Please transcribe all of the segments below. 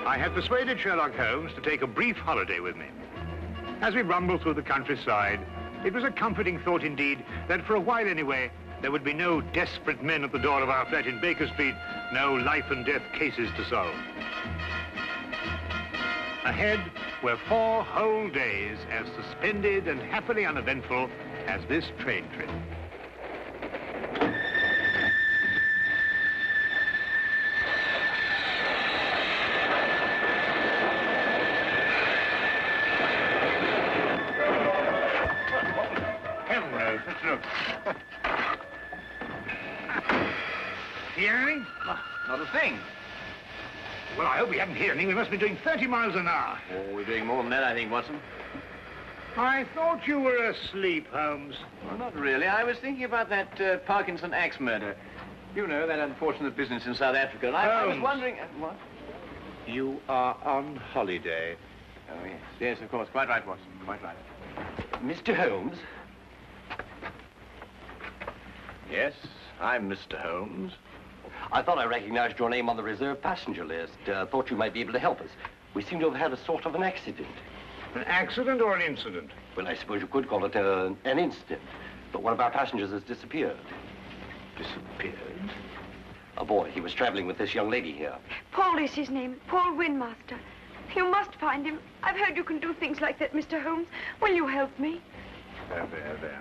I had persuaded Sherlock Holmes to take a brief holiday with me. As we rumbled through the countryside, it was a comforting thought indeed that for a while anyway, there would be no desperate men at the door of our flat in Baker Street, no life and death cases to solve. Ahead were 4 whole days as suspended and happily uneventful as this train trip. Hear anything? Not a thing. Well, I hope we haven't heard anything. We must be doing 30 miles an hour. Oh, we're doing more than that, I think, Watson. I thought you were asleep, Holmes. Well, not really. I was thinking about that Parkinson axe murder. You know, that unfortunate business in South Africa. And I was wondering... what? You are on holiday. Oh, yes. Yes, of course. Quite right, Watson. Quite right. Mr. Holmes? Yes, I'm Mr. Holmes. I thought I recognized your name on the reserve passenger list. Thought you might be able to help us. We seem to have had a sort of an accident. An accident or an incident? Well, I suppose you could call it an incident. But one of our passengers has disappeared. Disappeared? A boy. He was traveling with this young lady here. Paul is his name. Paul Windmaster. You must find him. I've heard you can do things like that, Mr. Holmes. Will you help me? There.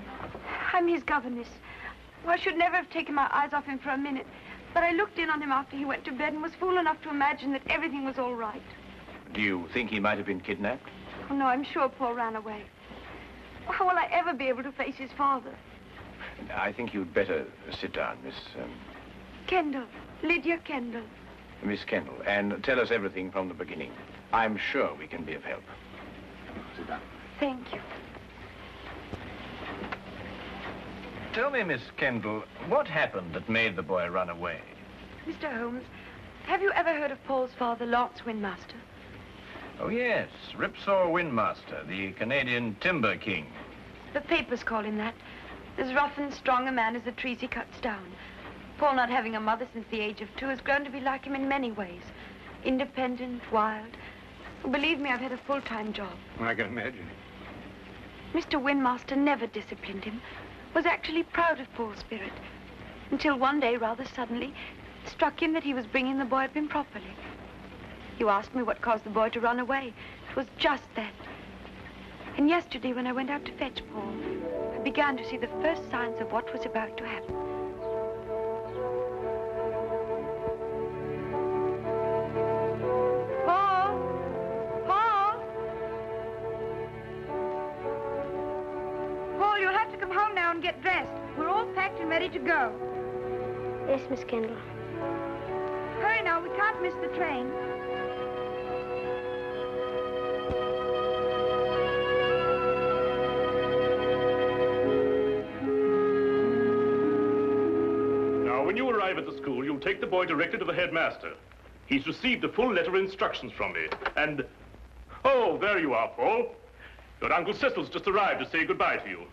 I'm his governess. I should never have taken my eyes off him for a minute. But I looked in on him after he went to bed and was fool enough to imagine that everything was all right. Do you think he might have been kidnapped? Oh, no, I'm sure Paul ran away. How will I ever be able to face his father? I think you'd better sit down, Miss... Kendall. Lydia Kendall. Miss Kendall, and tell us everything from the beginning. I'm sure we can be of help. Sit down. Thank you. Tell me, Miss Kendall, what happened that made the boy run away? Mr. Holmes, have you ever heard of Paul's father, Lance Windmaster? Oh, yes, Ripsaw Windmaster, the Canadian timber king. The papers call him that. As rough and strong a man as the trees he cuts down. Paul, not having a mother since the age of 2, has grown to be like him in many ways. Independent, wild. Believe me, I've had a full-time job. I can imagine. Mr. Windmaster never disciplined him. Was actually proud of Paul's spirit. Until one day, rather suddenly, it struck him that he was bringing the boy up improperly. You asked me what caused the boy to run away. It was just that. And yesterday, when I went out to fetch Paul, I began to see the first signs of what was about to happen. Paul! Paul! Paul, you'll have to come home now and get dressed. We're all packed and ready to go. Yes, Miss Kendall. Hurry now, we can't miss the train. Now, when you arrive at the school, you'll take the boy directly to the headmaster. He's received a full letter of instructions from me, and... Oh, there you are, Paul. Your Uncle Cecil's just arrived to say goodbye to you.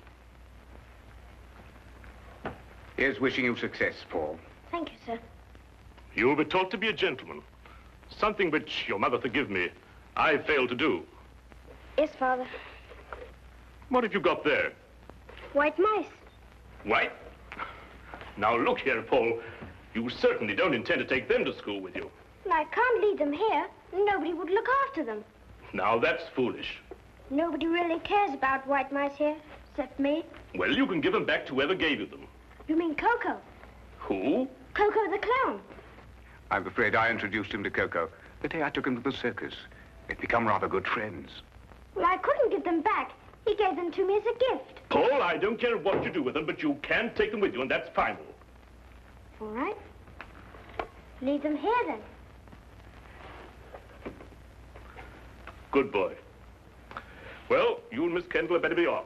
Here's wishing you success, Paul. Thank you, sir. You'll be taught to be a gentleman. Something which, your mother forgive me, I failed to do. Yes, Father. What have you got there? White mice. White? Now look here, Paul. You certainly don't intend to take them to school with you. Well, I can't leave them here. Nobody would look after them. Now that's foolish. Nobody really cares about white mice here, except me. Well, you can give them back to whoever gave you them. You mean Coco? Who? Coco the clown. I'm afraid I introduced him to Coco the day I took him to the circus. They've become rather good friends. Well, I couldn't give them back. He gave them to me as a gift. Paul, I don't care what you do with them, but you can take them with you, and that's final. All right. Leave them here, then. Good boy. Well, you and Miss Kendall had better be off.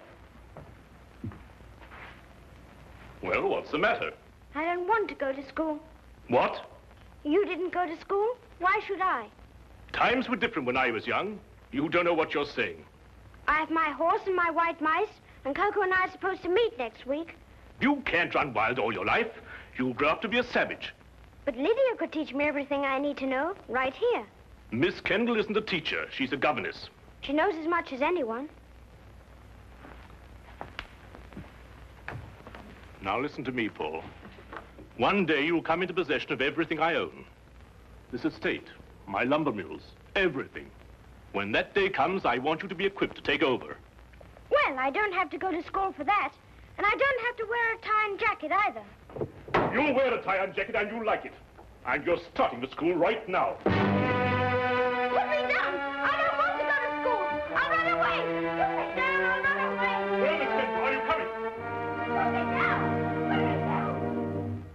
Well, what's the matter? I don't want to go to school. What? You didn't go to school? Why should I? Times were different when I was young. You don't know what you're saying. I have my horse and my white mice, and Coco and I are supposed to meet next week. You can't run wild all your life. You'll grow up to be a savage. But Lydia could teach me everything I need to know right here. Miss Kendall isn't a teacher. She's a governess. She knows as much as anyone. Now listen to me, Paul. One day you'll come into possession of everything I own. This estate, my lumber mills, everything. When that day comes, I want you to be equipped to take over. Well, I don't have to go to school for that. And I don't have to wear a tie and jacket either. You'll wear a tie and jacket and you'll like it. And you're starting to school right now. Put me down! I don't want to go to school! I'll run away! Put me down! I'll run away! Well, Miss Kendall, are you coming? Put me down! Put me down!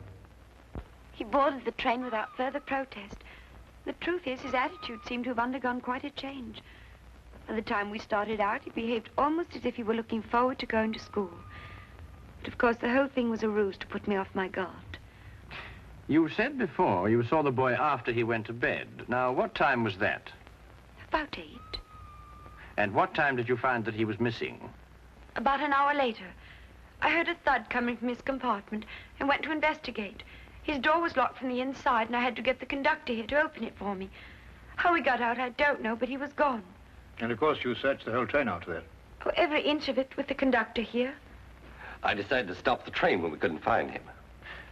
He boarded the train without further protest. The truth is, his attitude seemed to have undergone quite a change. By the time we started out, he behaved almost as if he were looking forward to going to school. But of course, the whole thing was a ruse to put me off my guard. You said before you saw the boy after he went to bed. Now, what time was that? About 8. And what time did you find that he was missing? About an hour later, I heard a thud coming from his compartment and went to investigate. His door was locked from the inside, and I had to get the conductor here to open it for me. How he got out, I don't know, but he was gone. And of course you searched the whole train after that. Oh, every inch of it with the conductor here. I decided to stop the train when we couldn't find him.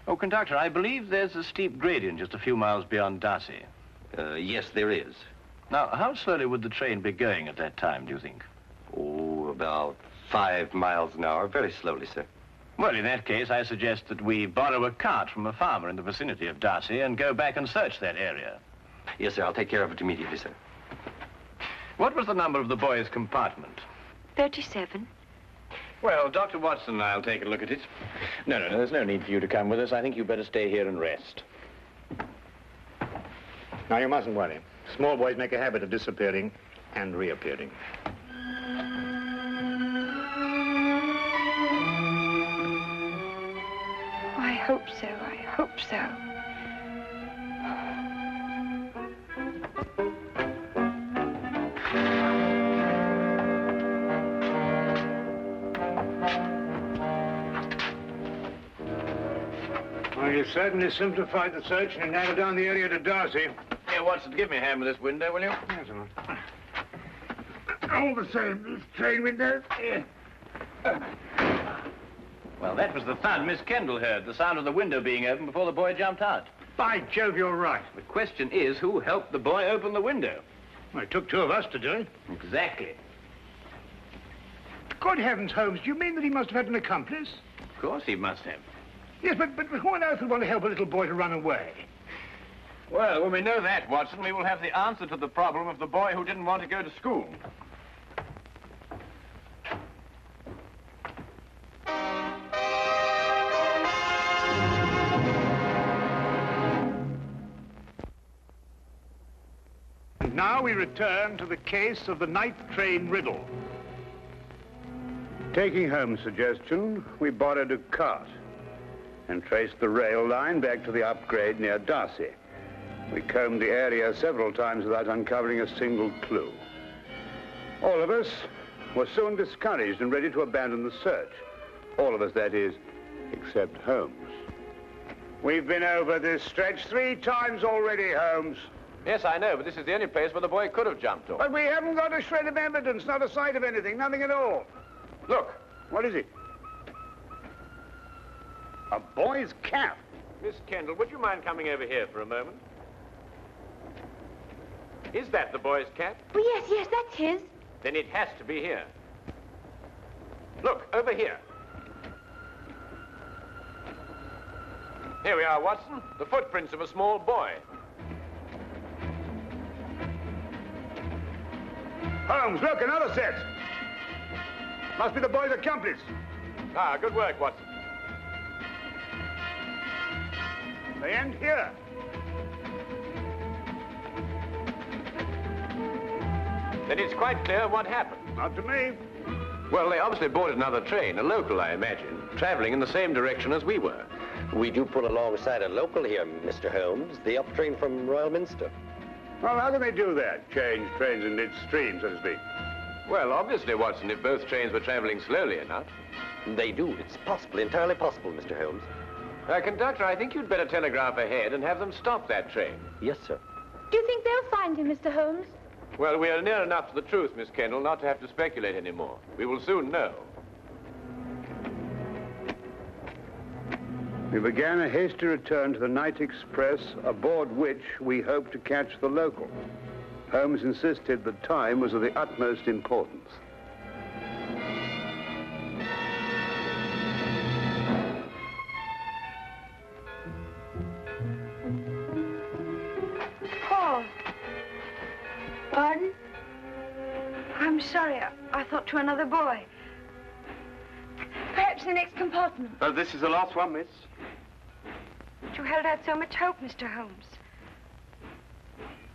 Oh, conductor, I believe there's a steep gradient just a few miles beyond Darcy. Yes, there is. Now, how slowly would the train be going at that time, do you think? Oh, about 5 miles an hour. Very slowly, sir. Well, in that case, I suggest that we borrow a cart from a farmer in the vicinity of Darcy and go back and search that area. Yes, sir. I'll take care of it immediately, sir. What was the number of the boy's compartment? 37. Well, Dr. Watson and I'll take a look at it. No, there's no need for you to come with us. I think you'd better stay here and rest. Now, you mustn't worry. Small boys make a habit of disappearing and reappearing. Oh, I hope so. I hope so. Well, you certainly simplified the search and narrowed down the area to Darcy. Here, Watson, give me a hand with this window, will you? Yes, all the same, these train windows. Yeah. Well, that was the thud Miss Kendall heard, the sound of the window being opened before the boy jumped out. By Jove, you're right. The question is, who helped the boy open the window? Well, it took 2 of us to do it. Exactly. Good heavens, Holmes, do you mean that he must have had an accomplice? Of course he must have. Yes, but who on earth would want to help a little boy to run away? Well, when we know that, Watson, we will have the answer to the problem of the boy who didn't want to go to school. And now we return to the case of the night train riddle. Taking Holmes' suggestion, we borrowed a cart and traced the rail line back to the upgrade near Darcy. We combed the area several times without uncovering a single clue. All of us were soon discouraged and ready to abandon the search. All of us, that is, except Holmes. We've been over this stretch 3 times already, Holmes. Yes, I know, but this is the only place where the boy could have jumped off. But we haven't got a shred of evidence, not a sight of anything, nothing at all. Look. What is it? A boy's cap. Miss Kendall, would you mind coming over here for a moment? Is that the boy's cap? Oh, yes, that's his. Then it has to be here. Look, over here. Here we are, Watson. The footprints of a small boy. Holmes, look, another set. Must be the boy's accomplice. Ah, good work, Watson. They end here. Then it's quite clear what happened. Not to me. Well, they obviously boarded another train, a local, I imagine, traveling in the same direction as we were. We do pull alongside a local here, Mr. Holmes, the up train from Royal Minster. Well, how can they do that? Change trains in midstream, so to speak. Well, obviously, Watson, if both trains were traveling slowly enough. They do. It's possible, entirely possible, Mr. Holmes. Conductor, I think you'd better telegraph ahead and have them stop that train. Yes, sir. Do you think they'll find him, Mr. Holmes? Well, we are near enough to the truth, Miss Kendall, not to have to speculate anymore. We will soon know. We began a hasty return to the night express, aboard which we hoped to catch the local. Holmes insisted that time was of the utmost importance. Paul. Pardon? I'm sorry. I thought to another boy. Perhaps the next compartment. Well, this is the last one, miss. You held out so much hope, Mr. Holmes.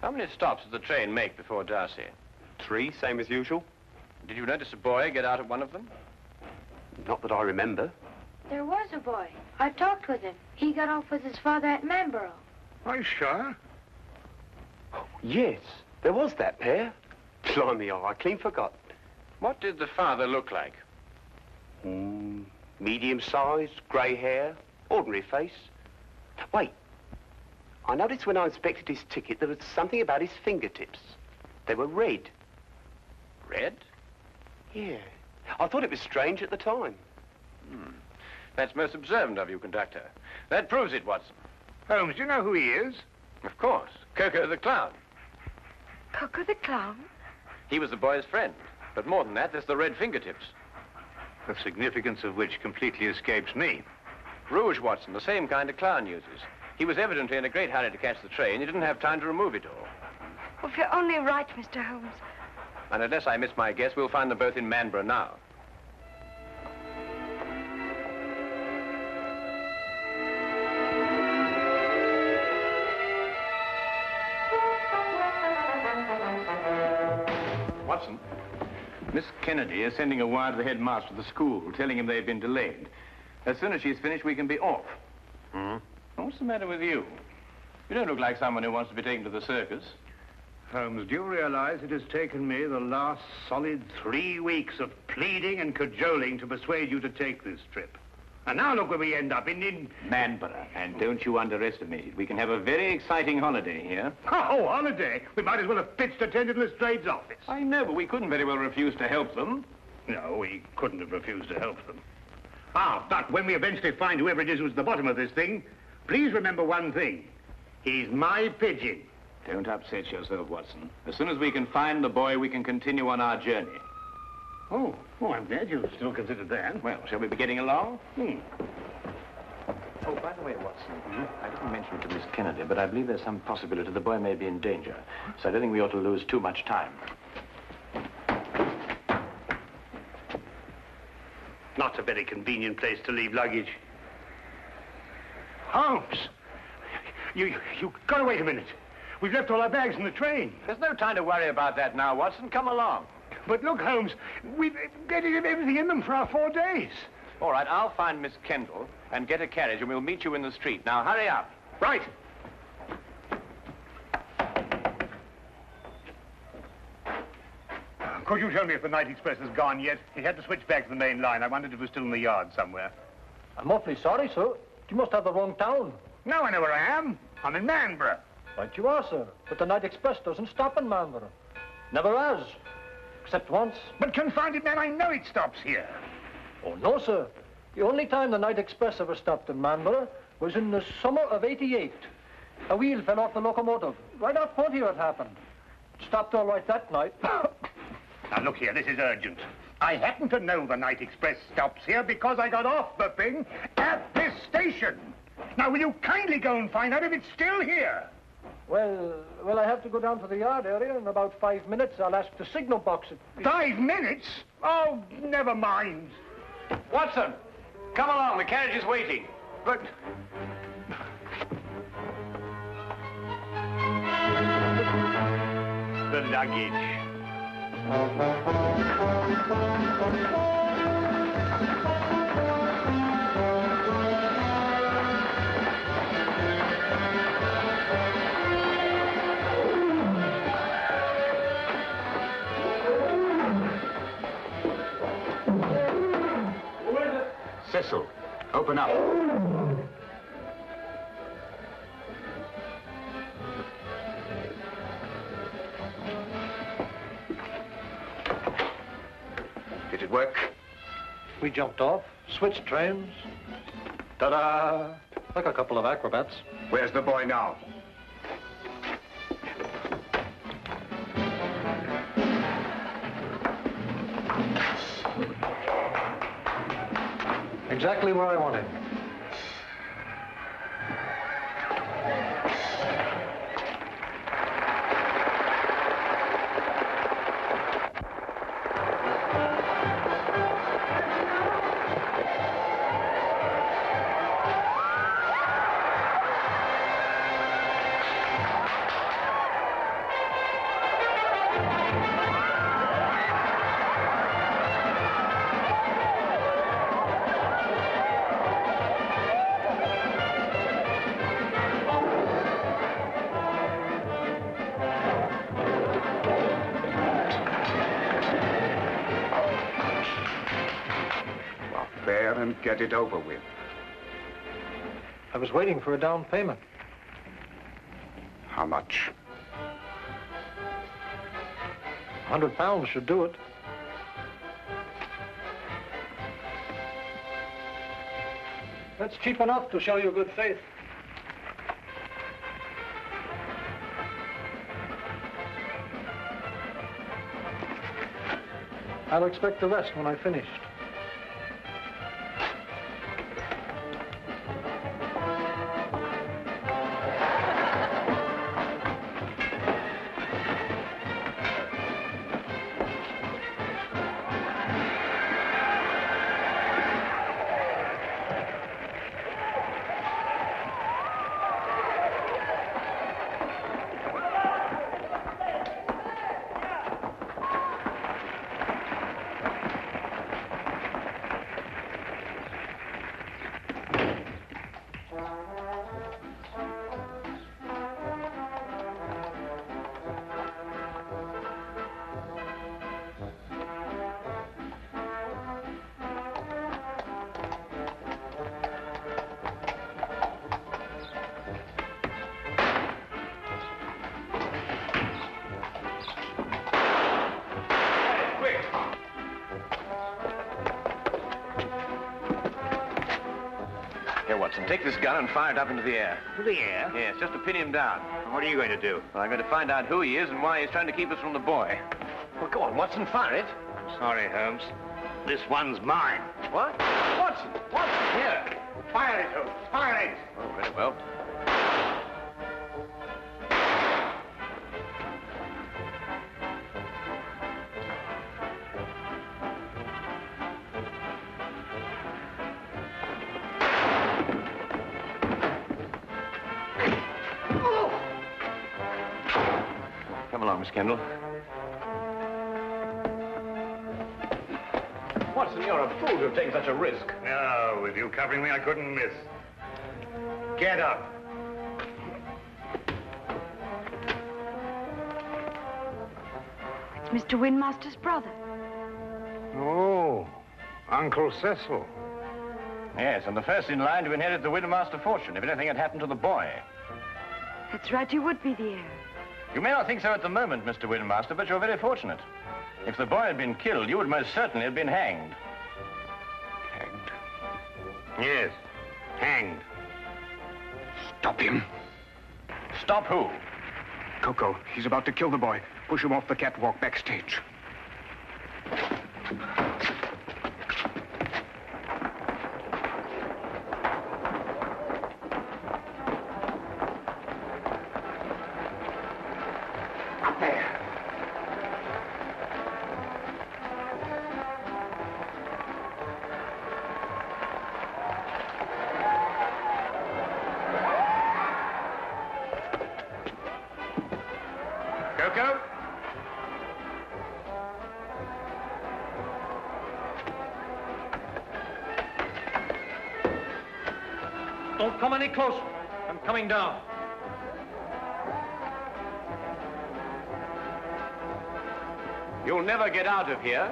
How many stops did the train make before Darcy? 3, same as usual. Did you notice a boy get out of one of them? Not that I remember. There was a boy. I talked with him. He got off with his father at Manborough. Are you sure? Yes, there was that pair. Blimey, I clean forgot. What did the father look like? Medium-sized, grey hair, ordinary face. Wait, I noticed when I inspected his ticket there was something about his fingertips. They were red. Red? Yeah. I thought it was strange at the time. That's most observant of you, conductor. That proves it, Watson. Holmes, do you know who he is? Of course. Coco the clown. Coco the clown? He was the boy's friend. But more than that, there's the red fingertips. The significance of which completely escapes me. Rouge, Watson, the same kind of clown uses. He was evidently in a great hurry to catch the train. He didn't have time to remove it all. Well, if you're only right, Mr. Holmes. And unless I miss my guess, we'll find them both in Manborough now. Watson, Miss Kennedy is sending a wire to the headmaster of the school, telling him they've been delayed. As soon as she's finished, we can be off. What's the matter with you? You don't look like someone who wants to be taken to the circus. Holmes, do you realize it has taken me the last solid 3 weeks of pleading and cajoling to persuade you to take this trip? And now look where we end up, in Manborough. And don't you underestimate it. We can have a very exciting holiday here. Oh, holiday? We might as well have pitched a tent in Lestrade's office. I know, but we couldn't very well refuse to help them. No, we couldn't have refused to help them. But when we eventually find whoever it is who's at the bottom of this thing, please remember one thing. He's my pigeon. Don't upset yourself, Watson. As soon as we can find the boy, we can continue on our journey. Oh, I'm glad you still considered that. Well, shall we be getting along? Oh, by the way, Watson, I didn't mention it to Miss Kennedy, but I believe there's some possibility the boy may be in danger. So I don't think we ought to lose too much time. Not a very convenient place to leave luggage. Holmes! You gotta wait a minute. We've left all our bags in the train. There's no time to worry about that now, Watson. Come along. But look, Holmes, we've got everything in them for our 4 days. All right, I'll find Miss Kendall and get a carriage, and we'll meet you in the street. Now, hurry up. Right. Could you tell me if the night express has gone yet? He had to switch back to the main line. I wondered if it was still in the yard somewhere. I'm awfully sorry, sir. You must have the wrong town. Now I know where I am. I'm in Manborough. Right you are, sir. But the Night Express doesn't stop in Marlborough. Never has. Except once. But confound it, man, I know it stops here. Oh, no, sir. The only time the Night Express ever stopped in Marlborough was in the summer of '88. A wheel fell off the locomotive. Right out front here it happened. It stopped all right that night. Now, look here, this is urgent. I happen to know the Night Express stops here because I got off the thing at this station. Now, will you kindly go and find out if it's still here? Well, I have to go down to the yard area. In about 5 minutes, I'll ask the signal box. 5 minutes? Oh, never mind. Watson, come along. The carriage is waiting. But... the luggage. Cecil, open up. Did it work? We jumped off, switched trains. Ta-da! Like a couple of acrobats. Where's the boy now? Exactly where I want him. And get it over with. I was waiting for a down payment. How much? £100 should do it. That's cheap enough to show you good faith. I'll expect the rest when I finished. Watson, take this gun and fire it up into the air. To the air? Yes, just to pin him down. And what are you going to do? Well, I'm going to find out who he is and why he's trying to keep us from the boy. Well, go on, Watson, fire it. I'm sorry, Holmes. This one's mine. What? Watson! Watson, here! Fire it, Holmes. Fire it! Oh, very well. Come along, Miss Kendall. Watson, you're a fool to have taken such a risk. No, with you covering me, I couldn't miss. Get up. It's Mr. Windmaster's brother. Oh, Uncle Cecil. Yes, and the first in line to inherit the Windmaster fortune if anything had happened to the boy. That's right, you would be the heir. You may not think so at the moment, Mr. Windmaster, but you're very fortunate. If the boy had been killed, you would most certainly have been hanged. Hanged? Yes, hanged. Stop him. Stop who? Coco, he's about to kill the boy. Push him off the catwalk backstage. Up there. Coco? Don't come any closer. I'm coming down. You'll never get out of here.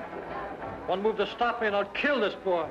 One move to stop me and I'll kill this boy.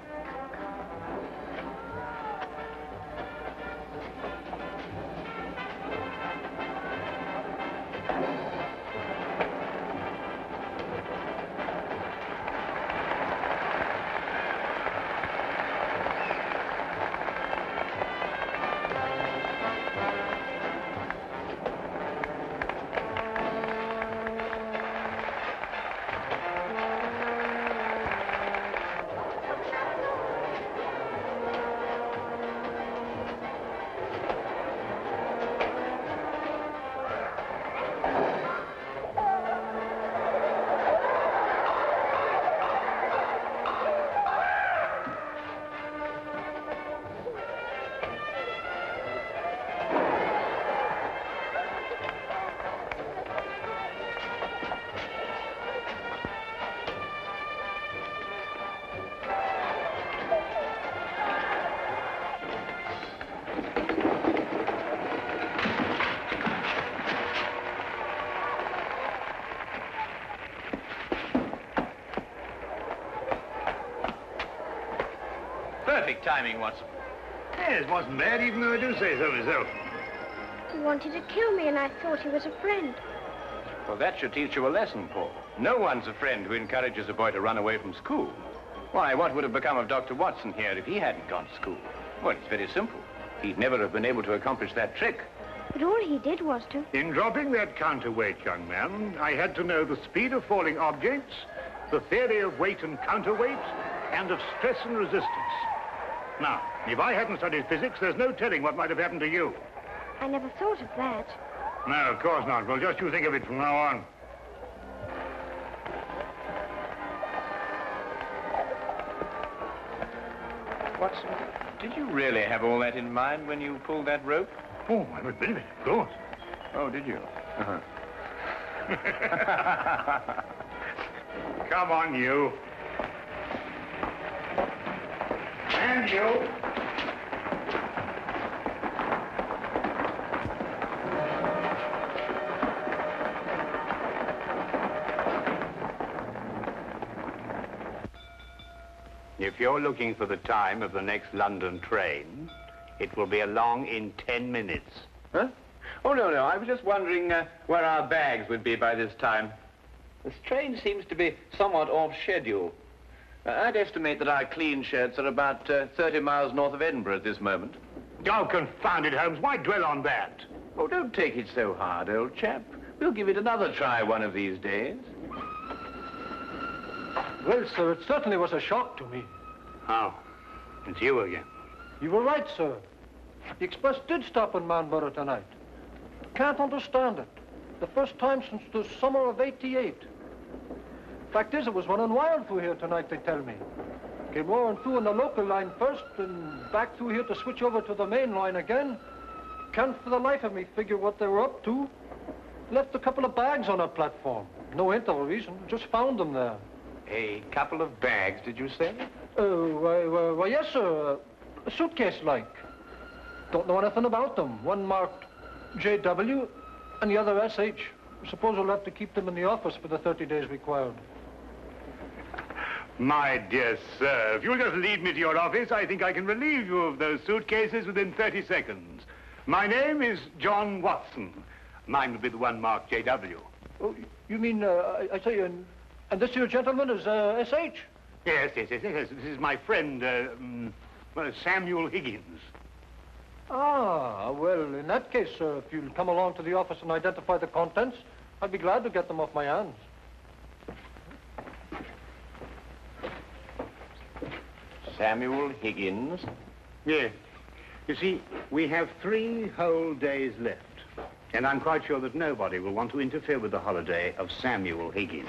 Perfect timing, Watson. Yes, wasn't bad, even though I do say so myself. He wanted to kill me, and I thought he was a friend. Well, that should teach you a lesson, Paul. No one's a friend who encourages a boy to run away from school. Why, what would have become of Dr. Watson here if he hadn't gone to school? Well, it's very simple. He'd never have been able to accomplish that trick. But all he did was to... In dropping that counterweight, young man, I had to know the speed of falling objects, the theory of weight and counterweight, and of stress and resistance. Now, if I hadn't studied physics, there's no telling what might have happened to you. I never thought of that. No, of course not. Well, just you think of it from now on. Watson, did you really have all that in mind when you pulled that rope? Oh, every bit of it, of course. Oh, did you? Uh-huh. Come on, you. And you. If you're looking for the time of the next London train, it will be along in 10 minutes. Huh? Oh, no. I was just wondering where our bags would be by this time. This train seems to be somewhat off schedule. I'd estimate that our clean shirts are about 30 miles north of Edinburgh at this moment. Oh, confound it, Holmes. Why dwell on that? Oh, don't take it so hard, old chap. We'll give it another try one of these days. Well, sir, it certainly was a shock to me. Oh, it's you again. You were right, sir. The express did stop in Manborough tonight. Can't understand it. The first time since the summer of '88. Fact is, it was running wild through here tonight, they tell me. Came roaring through on the local line first, and back through here to switch over to the main line again. Can't for the life of me figure what they were up to. Left a couple of bags on our platform. No hint of a reason, just found them there. A couple of bags, did you say? Why, yes, sir. A suitcase-like. Don't know anything about them. One marked JW and the other SH. Suppose we'll have to keep them in the office for the 30 days required. My dear sir, if you'll just lead me to your office, I think I can relieve you of those suitcases within 30 seconds. My name is John Watson. Mine will be the one marked J.W. Oh, you mean, I say, and this here gentleman is, S.H.? Yes. This is my friend, Samuel Higgins. Ah, well, in that case, sir, if you'll come along to the office and identify the contents, I'd be glad to get them off my hands. Samuel Higgins? Yes. You see, we have 3 whole days left. And I'm quite sure that nobody will want to interfere with the holiday of Samuel Higgins.